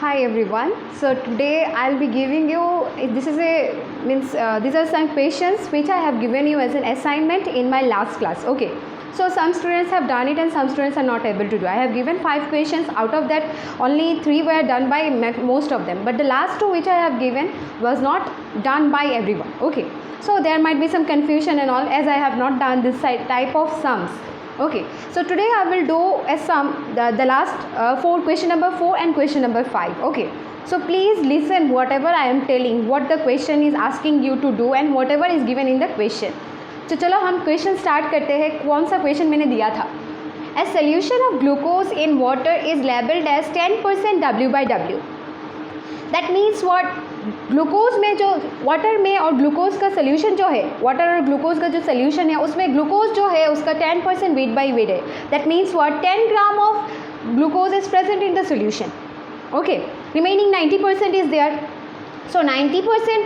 Hi everyone. So today I'll be giving you these are some questions which I have given you as an assignment in my last class. Okay. So some students have done it and some students are not able to do. I have given 5 questions. Out of that, only 3 were done by most of them. But the last 2 which I have given was not done by everyone. Okay. So there might be some confusion and all, as I have not done this type of sums. Okay, so today I will do a sum, the last 4, question number 4 and question number 5. Okay, so please listen whatever I am telling, what the question is asking you to do and whatever is given in the question. तो चलो हम question start करते हैं. कौन सा question मैंने दिया था? A solution of glucose in water is labeled as 10% W/W. That means what? Glucose में जो वाटर में और ग्लूकोज का सोल्यूशन जो है, वाटर और ग्लूकोज का जो सोल्यूशन है उसमें ग्लूकोज जो है उसका 10% वेट बाई वेट है. That means what? 10 gram of glucose is present in the solution. Okay, remaining 90% is there. So 90%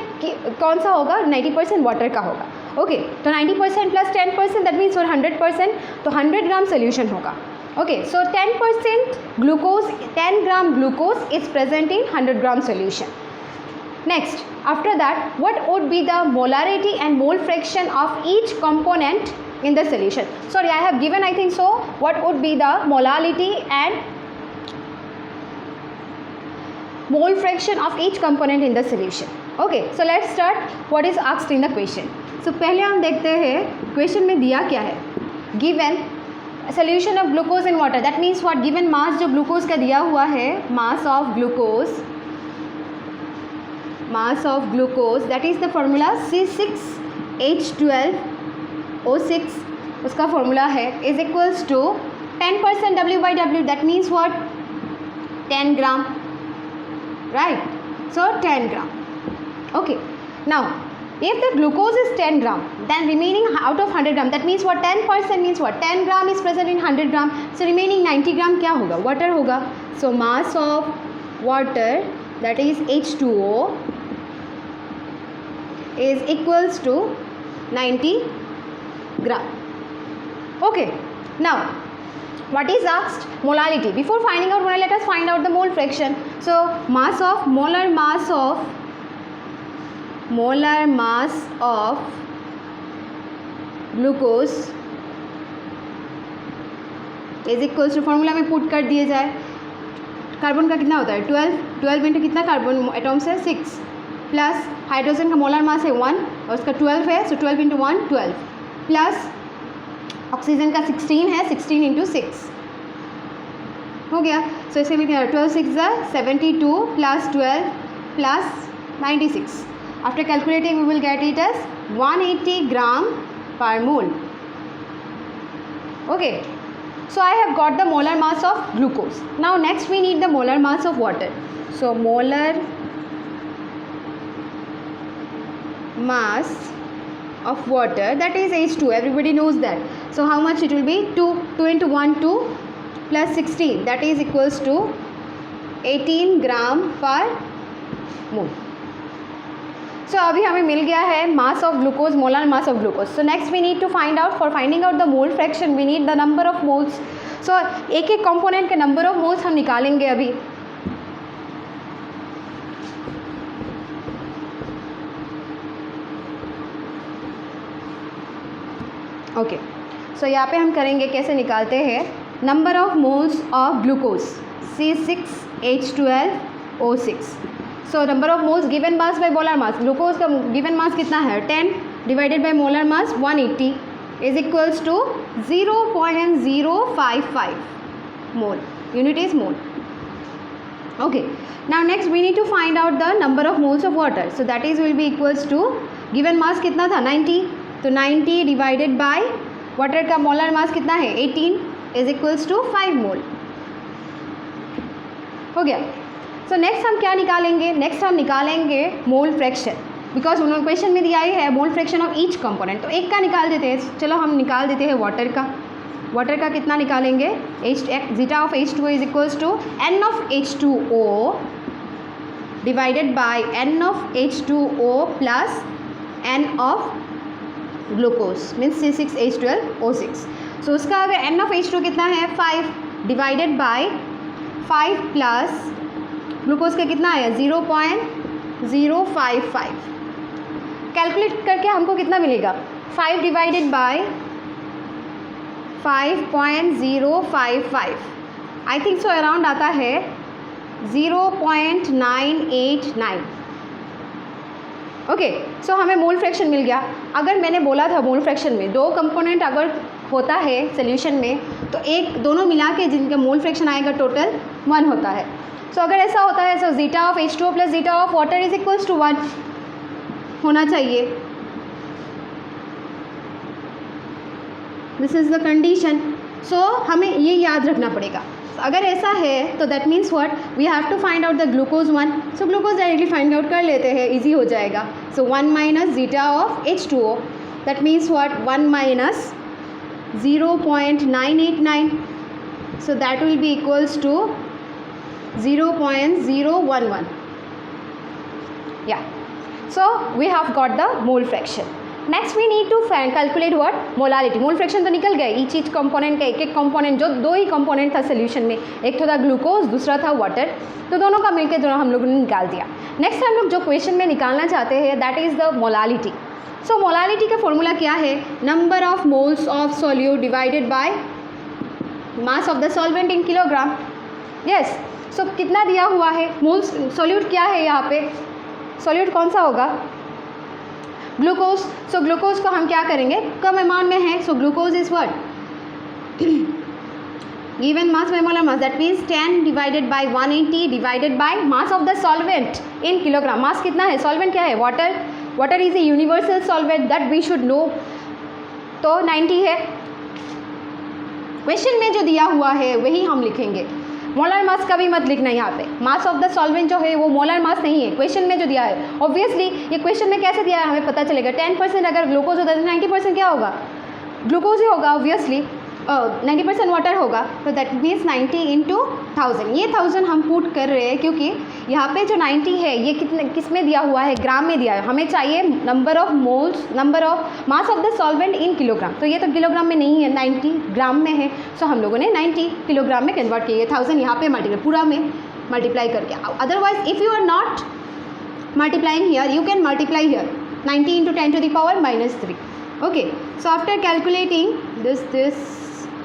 कौन सा होगा? 90% वाटर का होगा. ओके, तो 90% प्लस 10% दैट मीन्स 100%, तो 100 ग्राम सोल्यूशन होगा. Okay, so 10% glucose, 10 gram glucose is present in 100 gram solution. Next, after that, what would be the molarity and mole fraction of each component in the solution? Sorry, I have given, I think so. What would be the molarity and mole fraction of each component in the solution? Okay, so let's start. What is asked in the question? So पहले हम देखते हैं question में दिया क्या है. Given solution of glucose in water. That means what? Given mass जो glucose का दिया हुआ है, mass of glucose, that is the formula C6H12O6, उसका formula है, is equals to 10% W/W. that means what? 10 gram, right? So 10 gram. Okay, now if the glucose is 10 gram, then remaining out of 100 gram, that means what? 10% means what? 10 gram is present in 100 gram, so remaining 90 gram क्या होगा? Water होगा. So mass of water, that is H2O, is equals to 90 gram. Okay, now what is asked? Molality. Before finding out molality, let us find out the mole fraction. So molar mass of glucose is equals to, formula में put कर दिए जाए. Carbon का कितना होता है? 12 into कितना carbon atoms है? 6, प्लस हाइड्रोजन का मोलर मास है 1 और उसका 12 है, सो 12 इंटू 1 12, प्लस ऑक्सीजन का 16 है, 16 इंटू 6 हो गया. सो इसके भी 12 6 72 plus 12 plus 96. After calculating we will get it as 180 gram per mole. Okay, so I have got the molar mass of glucose. Now next we need the molar mass of water. So molar mass of water, that is H2, everybody knows that. So how much it will be? 2 into 1 2 plus 16, that is equals to 18 gram per mole. So अभी हमें मिल गया है mass of glucose, molar mass of glucose. So next we need to find out, for finding out the mole fraction we need the number of moles. So एक एक component के number of moles हम निकालेंगे अभी. Okay, so यहाँ पे हम करेंगे, कैसे निकालते हैं? Number of moles of glucose C6H12O6. So number of moles given mass by molar mass. Glucose का गिवन मास कितना है? 10 divided by molar mass 180 is equals to 0.055 mole. Unit is mole. Okay, now next we need to find out the number of moles of water. So that is will be equals to, given mass कितना था? 90, तो 90 divided by water का molar mass कितना है? 18 is equals to 5 मोल. हो गया. So next हम क्या निकालेंगे? नेक्स्ट हम निकालेंगे मोल फ्रैक्शन, बिकॉज उन्होंने क्वेश्चन में दिया ही है mole fraction of each component. तो एक का निकाल देते हैं. चलो हम निकाल देते हैं वाटर का. वाटर का कितना निकालेंगे? Zeta of H2O is equals to N of H2O divided by N of H2O plus N of glucose means C6H12O6. So उसका अगर N ऑफ H2 कितना है? 5 डिवाइडेड बाय 5 प्लस ग्लूकोज का कितना आया 0.055। कैलकुलेट करके हमको कितना मिलेगा 5 divided by 5.055, I think so around आता है 0.989। ओके, सो हमें मोल फ्रैक्शन मिल गया। अगर मैंने बोला था मोल फ्रैक्शन में दो कंपोनेंट अगर होता है सोल्यूशन में तो एक दोनों मिला के जिनका मोल फ्रैक्शन आएगा टोटल 1 होता है। सो अगर ऐसा होता है so zeta of H2O plus zeta of water is equals to 1 होना चाहिए। This is the condition. So हमें ये याद रखना पड़ेगा। अगर ऐसा है तो that means what we have to find out the glucose 1। So glucose directly find out कर लेते हैं, इजी हो जाएगा। So 1 minus zeta of H2O that means what 1 minus 0.989, so that will be equals to 0.011. Yeah, so we have got the mole fraction. Next we need to calculate what molality. Mole fraction तो निकल गए, each each component का एक एक component, जो दो ही component था solution में, एक तो था ग्लूकोज दूसरा था वाटर, तो दोनों का मिलकर दोनों हम लोगों ने निकाल दिया। नेक्स्ट हम लोग जो क्वेश्चन में निकालना चाहते हैं that is the molality. So molality का फॉर्मूला क्या है, number of moles of solute divided by mass of the solvent in kilogram. Yes, so कितना दिया हुआ है मोल्स, सोल्यूट क्या है यहाँ पे, सोल्यूट कौन सा होगा ग्लूकोज। सो ग्लूकोज को हम क्या करेंगे, कम अमाउंट में है, so glucose is what given mass by molar mass that means 10 divided by 180 divided by mass of the solvent in kilogram. Mass कितना है, सॉल्वेंट क्या है water, water is a universal solvent that we should know, तो 90 है। Question में जो दिया हुआ है वही हम लिखेंगे, मोलर मास कभी मत लिखना यहाँ पे, मास ऑफ द सॉल्वेंट जो है वो मोलर मास नहीं है, क्वेश्चन में जो दिया है। ऑब्वियसली ये क्वेश्चन में कैसे दिया है हमें पता चलेगा, 10% अगर ग्लूकोज होता है 90% क्या होगा, ग्लूकोज ही होगा ऑब्वियसली, 90% वाटर होगा, तो दैट मीन्स 90 इंटू 1000। ये 1000 हम पुट कर रहे हैं क्योंकि यहाँ पे जो 90 है ये कितने किस में दिया हुआ है, ग्राम में दिया है, हमें चाहिए number of moles, number of mass of the solvent in kilogram, तो ये तो किलोग्राम में नहीं है, 90 ग्राम में है। सो हम लोगों ने 90 किलोग्राम में कन्वर्ट किए, 1000 यहाँ पे मल्टीप्लाई पूरा में मल्टीप्लाई करके। Otherwise if you are not multiplying here you can multiply here 90 into 10 to the power -3। Okay, so after calculating this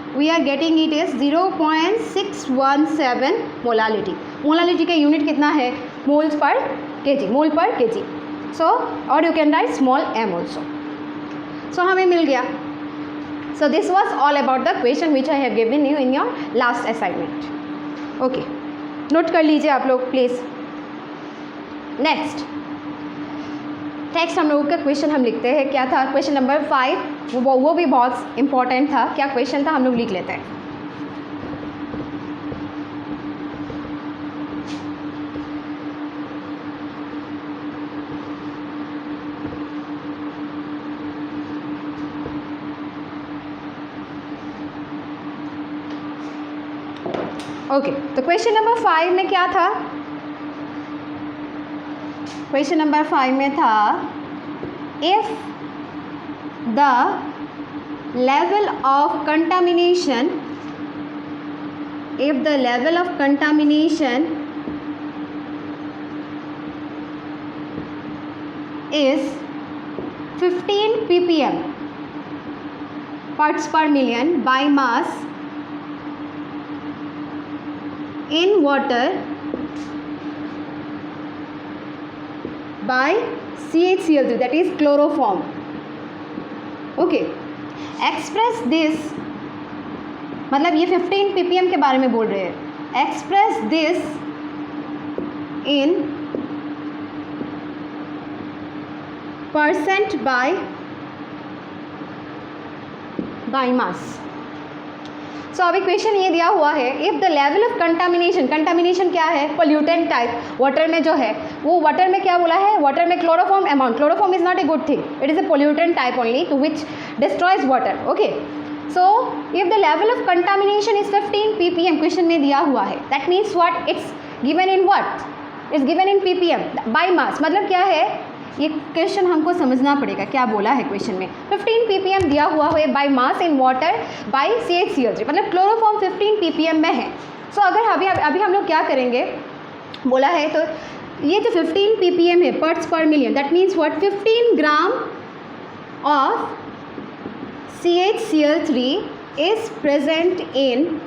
we are getting it is 0.617 molality. Molality का unit कितना है, moles per KG, मोल पर kg. So और you can write small m also. So हमें मिल गया। So this was all about the question which I have given you in your last assignment. Okay, note कर लीजिए आप लोग प्लीज़। नेक्स्ट हम लोगों का क्वेश्चन हम लिखते हैं, क्या था क्वेश्चन नंबर 5, वो भी बहुत इंपॉर्टेंट था। क्या क्वेश्चन था हम लोग लिख लेते हैं। ओके, तो क्वेश्चन नंबर 5 में क्या था, क्वेश्चन नंबर 5 में था if the level of contamination is 15 ppm parts per million by mass in water by CHCl3 that is chloroform. Okay, express this, मतलब ये 15 ppm के बारे में बोल रहे हैं, express this in percent by मास। सो अभी क्वेश्चन ये दिया हुआ है, if the level of contamination क्या है, पोल्यूटेंट टाइप वाटर में जो है, वो वाटर में क्या बोला है, वाटर में chloroform amount, chloroform is not a good thing, it is a pollutant type only to which destroys water. Okay, so if the level of contamination is 15 ppm question में दिया हुआ है, that means what, it's given in what, it's given in ppm by mass. मतलब क्या है, ये question हमको समझना पड़ेगा क्या बोला है क्वेश्चन में। 15 ppm दिया हुआ है bye mass in water bye CHCl3, मतलब क्लोरोफॉर्म 15 ppm में है। सो अगर अभी हम लोग क्या करेंगे, बोला है, तो ये जो 15 ppm है parts per million, that means what 15 gram of CHCl3 is present in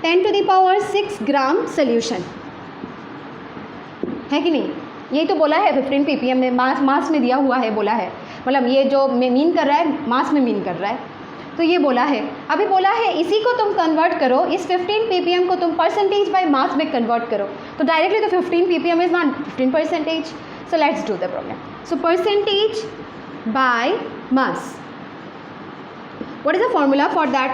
10 to the power 6 gram solution, है कि नहीं? यही तो बोला है 15 ppm में, मास में दिया हुआ है, बोला है, मतलब ये जो मीन कर रहा है मास में मीन कर रहा है, तो ये बोला है। अभी बोला है इसी को तुम कन्वर्ट करो, इस 15 ppm को तुम परसेंटेज बाय मास में कन्वर्ट करो, तो डायरेक्टली तो 15 ppm is not 15%। So let's do the problem. So percentage by mass, what is the formula for that?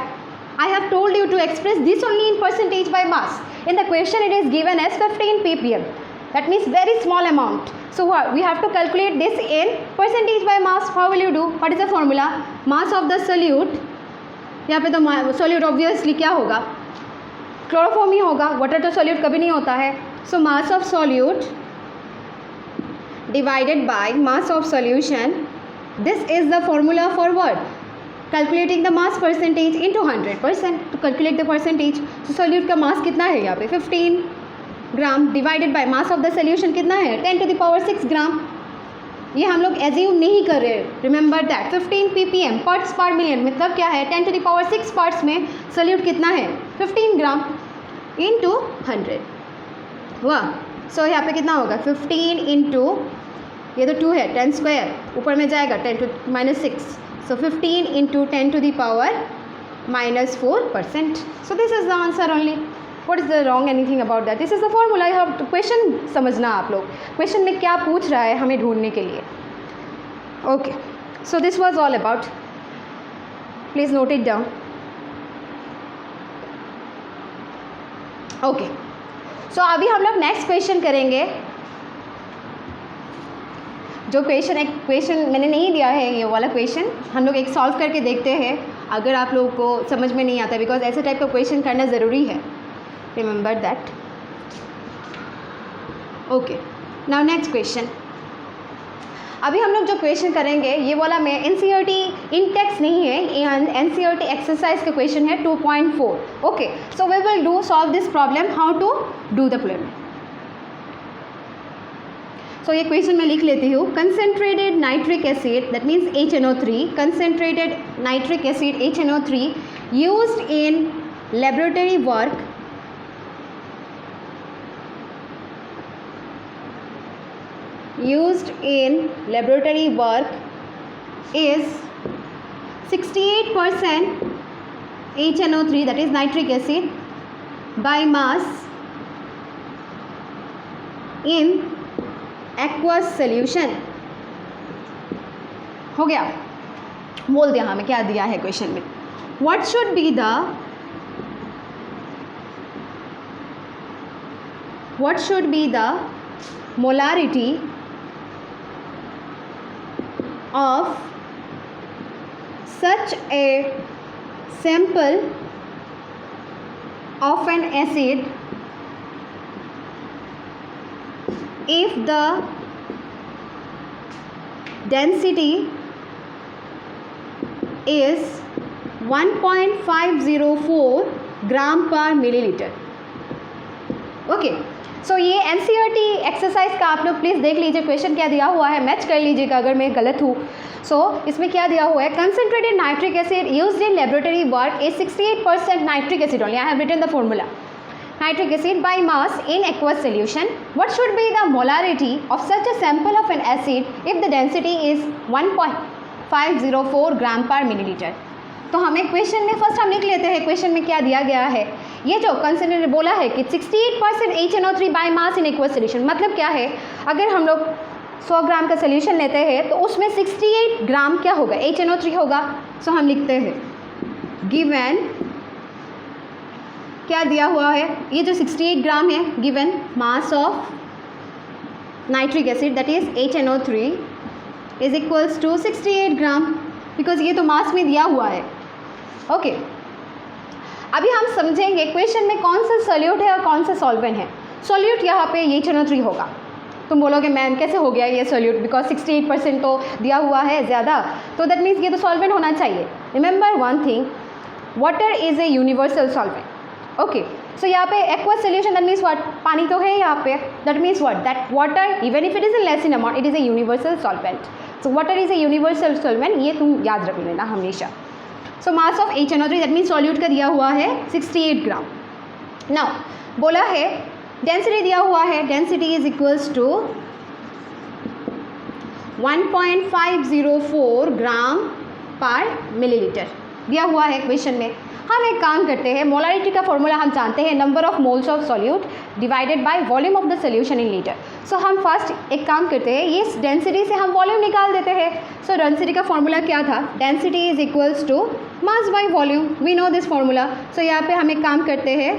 I have told you to express this only in percentage by mass. In the question it is given as 15 ppm, that means very small amount. So we have to calculate this in percentage by mass. How will you do? What is the formula? Mass of the solute, यहाँ पे तो solute obviously क्या होगा, chloroform ही होगा, water तो solute कभी नहीं होता है। So mass of solute divided by mass of solution, this is the formula for what? Calculating the mass percentage into 100%, to calculate the percentage. So solute का mass कितना है यहाँ पे 15 gram divided by mass of the solution कितना है 10 to the power 6 ग्राम। ये हम लोग एज्यूम नहीं कर रहे, रिमेंबर दैट 15 ppm पार्ट्स पर मिलियन, मतलब क्या है 10 to the power 6 पार्ट्स में सोल्यूट कितना है 15 ग्राम इंटू 100 हुआ। सो यहाँ पे कितना होगा 15 इंटू, ये तो 2 है 10 स्क्वायर, ऊपर में जाएगा 10 to -6, so 15 into 10 to the power -4%. So this is the answer only. What is the wrong anything about that? This is the formula. You have to question समझना आप लोग, क्वेश्चन में क्या पूछ रहा है हमें ढूंढने के लिए। Okay, so this was all about. Please note it down. Okay, so अभी हम लोग नेक्स्ट क्वेश्चन करेंगे। जो क्वेश्चन मैंने नहीं दिया है, ये वाला क्वेश्चन हम लोग एक सॉल्व करके देखते हैं, अगर आप लोगों को समझ में नहीं आता, बिकॉज ऐसे टाइप का क्वेश्चन करना ज़रूरी है, remember that. Okay, now next question. अभी हम लोग जो क्वेश्चन करेंगे ये वाला में NCERT इन टेक्स्ट नहीं है, NCERT एक्सरसाइज का क्वेश्चन है 2.4। Okay, so we will do solve this problem, how to do the problem. So ये क्वेश्चन मैं लिख लेती हूँ। Concentrated nitric acid, that means HNO3, concentrated nitric acid HNO3 used in laboratory work is 68% HNO3, that is nitric acid, by mass in aqueous solution। हो गया, बोल दिया हमें क्या दिया है क्वेश्चन में। What should be the molarity of such a sample of an acid if the density is 1.504 gram per millilitre. Okay, सो ये NCERT एक्सरसाइज का आप लोग प्लीज़ देख लीजिए, क्वेश्चन क्या दिया हुआ है, मैच कर लीजिएगा अगर मैं गलत हूँ। सो इसमें क्या दिया हुआ है, concentrated nitric acid used in laboratory work is 68% nitric acid only. I have written the formula, nitric acid by mass in aqueous solution. What should be the molarity of such a sample of an acid if the density is 1.504 gram per millilitre. तो हमें question में first हम लिख लेते हैं question में क्या दिया गया है। ये जो कंसेंट्रेटेड बोला है कि 68% HNO3 bye mass in aqueous solution, मतलब क्या है, अगर हम लोग 100 ग्राम का सोल्यूशन लेते हैं तो उसमें 68 ग्राम क्या होगा, HNO3 होगा। सो हम लिखते हैं गिवन, क्या दिया हुआ है, ये जो 68 ग्राम है, given mass of nitric acid that is HNO3 is equals to 68 gram, because ये तो मास में दिया हुआ है। ओके, अभी हम समझेंगे क्वेश्चन में कौन सा सोल्यूट है और कौन सा सॉल्वेंट है। सोल्यूट यहाँ पे HNO3 होगा। तुम बोलोगे मैम कैसे हो गया ये सोल्यूट, बिकॉज 68% तो दिया हुआ है ज़्यादा, तो दैट मीन्स ये तो सॉल्वेंट होना चाहिए। Remember one thing, water is a universal solvent. Okay, so यहाँ पे aqueous solution that means what, पानी तो है यहाँ पे, that means what, that water even if it is less in amount it is a universal solvent. So water is a universal solvent, ये तुम याद रख लेना हमेशा. So mass of HNO3 that means solute का दिया हुआ है 68 ग्राम. नाउ बोला है डेंसिटी दिया हुआ है, density is equals to 1.504 gram per millilitre दिया हुआ है क्वेश्चन में. हम एक काम करते हैं, मोलारिटी का फॉर्मूला हम जानते हैं, number of moles of solute divided by volume of the solution in litre. So हम फर्स्ट एक काम करते हैं, ये डेंसिटी से हम वॉल्यूम निकाल देते हैं. सो डेंसिटी का फॉर्मूला क्या था, density is equals to mass by volume, we know this formula. So यहाँ पे हम एक काम करते हैं,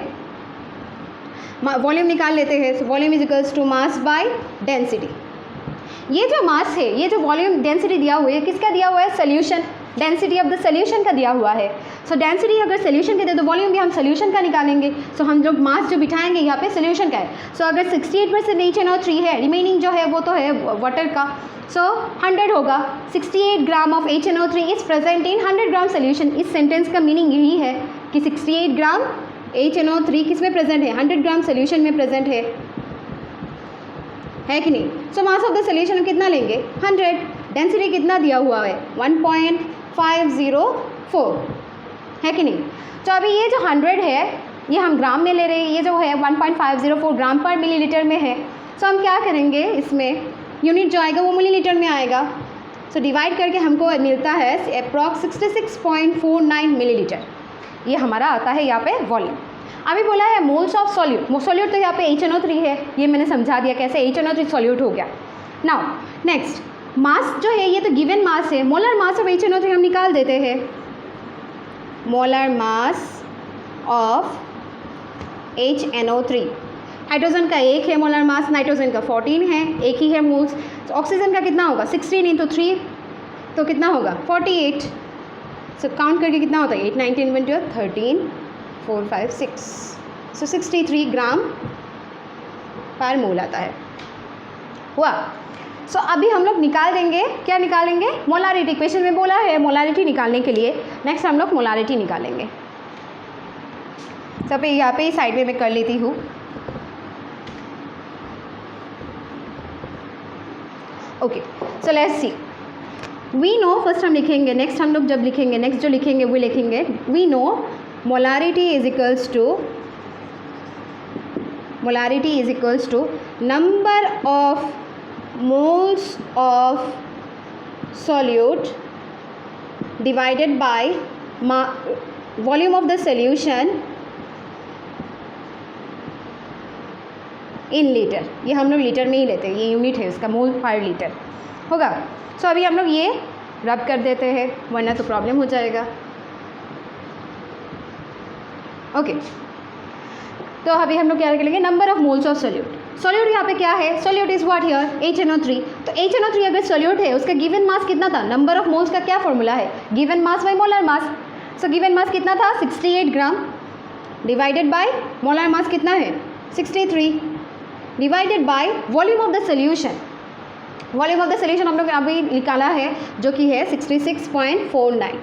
वॉल्यूम निकाल लेते हैं. So volume is equals to mass by density. ये जो मास है, ये जो वॉल्यूम डेंसिटी दिया हुआ है, किसका दिया हुआ है, solution, density of the solution का दिया हुआ है. सो डेंसिटी अगर सोल्यूशन के दे तो वॉल्यूम भी हम सोल्यूशन का निकालेंगे. सो हम जो मास जो बिठाएंगे यहाँ पे सोल्यूशन का है. सो अगर 68% HNO3 है, रिमेनिंग जो है वो तो है वाटर का. सो 100 होगा. 68 gram of HNO3 is present in 100 gram solution. इस सेंटेंस का मीनिंग यही है कि 68 ग्राम HNO3 किस में प्रेजेंट है, 100 ग्राम सोल्यूशन में प्रेजेंट है कि नहीं. सो मास ऑफ द सोल्यूशन हम कितना लेंगे, 100. डेंसिटी कितना दिया हुआ है, 1.504 है कि नहीं. तो अभी ये जो 100 है ये हम ग्राम में ले रहे हैं, ये जो है 1.504 ग्राम पर मिलीलीटर में है. सो हम क्या करेंगे, इसमें यूनिट जो आएगा वो मिलीलीटर में आएगा. सो डिवाइड करके हमको मिलता है अप्रॉक्स 66.49 मिलीलीटर. ये हमारा आता है यहाँ पे वॉल्यूम. अभी बोला है मोल्स ऑफ सॉल्यूट, सॉल्यूट तो यहाँ पे HNO3 है, ये मैंने समझा दिया कैसे HNO3 सॉल्यूट हो गया. नाउ नेक्स्ट मास जो है, ये तो गिवन मास है, मोलर मास ऑफ HNO3 हम निकाल देते हैं. Molar mass of HNO3, hydrogen का 1 है मोलर मास, नाइट्रोजन का 14 है, एक ही है मोल्स. तो ऑक्सीजन का कितना होगा, 16 इंटू 3 तो कितना होगा 48. सो काउंट करके कितना होता है, 8 19 20 13 4 5 6. सो 63 ग्राम पर मोल आता है हुआ. सो अभी हम लोग निकाल देंगे, क्या निकालेंगे, मोलारिटी. क्वेश्चन में बोला है मोलारिटी निकालने के लिए. नेक्स्ट हम लोग मोलारिटी निकालेंगे. सब यहाँ पे ही साइड में मैं कर लेती हूँ. Okay, so let's see. We know, first हम लिखेंगे, नेक्स्ट हम लोग जब लिखेंगे, नेक्स्ट जो लिखेंगे वो लिखेंगे, we know molarity is equals to number of moles of solute divided by volume of the solution in litre. ये हम लोग लीटर में ही लेते हैं, ये यूनिट है उसका, मोल पर लीटर होगा. सो अभी हम लोग ये रब कर देते हैं वरना तो प्रॉब्लम हो जाएगा. ओके, तो अभी हम लोग क्या करेंगे, number of moles of solute. Solute यहाँ पे क्या है, solute is what here, HNO3. तो HNO3 अगर सोल्यूट है, उसका गिवन मास कितना था, नंबर ऑफ मोल्स का क्या फॉर्मूला है, given mass by molar mass. So given mass कितना था 68 ग्राम डिवाइडेड बाय मोलर मास कितना है 63 divided by volume of the solution. Volume of the solution हम लोग अभी निकाला है जो कि है 66.49.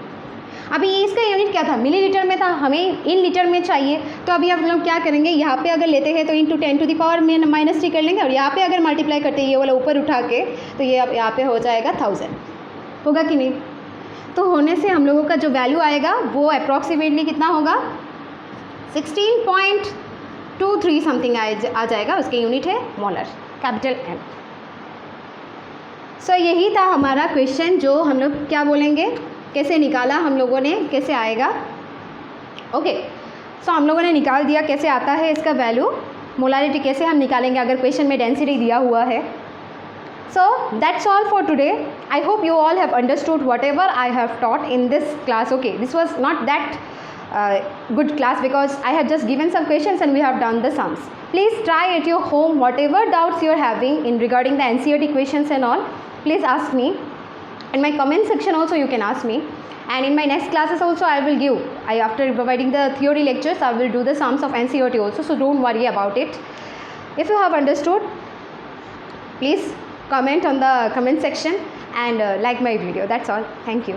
अभी इसका यूनिट क्या था, मिलीलीटर में था, हमें इन लीटर में चाहिए. तो अभी हम लोग क्या करेंगे, यहाँ पे अगर लेते हैं तो इंटू 10⁻³ कर लेंगे, और यहाँ पे अगर मल्टीप्लाई करते हैं ये वाला ऊपर उठा के, तो ये अब यहाँ पे हो जाएगा 1000. होगा कि नहीं. तो होने से हम लोगों का जो वैल्यू आएगा वो अप्रॉक्सीमेटली कितना होगा, 16.23 समथिंग आ जाएगा. उसके यूनिट है मोलर, कैपिटल M. सो यही था हमारा क्वेश्चन, जो हम लोग क्या बोलेंगे, कैसे निकाला हम लोगों ने, कैसे आएगा. ओके, सो हम लोगों ने निकाल दिया कैसे आता है इसका वैल्यू. मोलारिटी कैसे हम निकालेंगे अगर क्वेश्चन में डेंसिटी दिया हुआ है. So that's all for today. I hope you all have understood what ever I have taught in this class. Okay, this was not that good class because I have just given some questions and we have done the sums. Please try at your home whatever doubts you are having in regarding the NCERT questions and all. Please ask me. In my comment section also you can ask me, and in my next classes also I will give, after providing the theory lectures I will do the sums of NCERT also, so don't worry about it. If you have understood, please comment on the comment section and like my video. That's all. Thank you.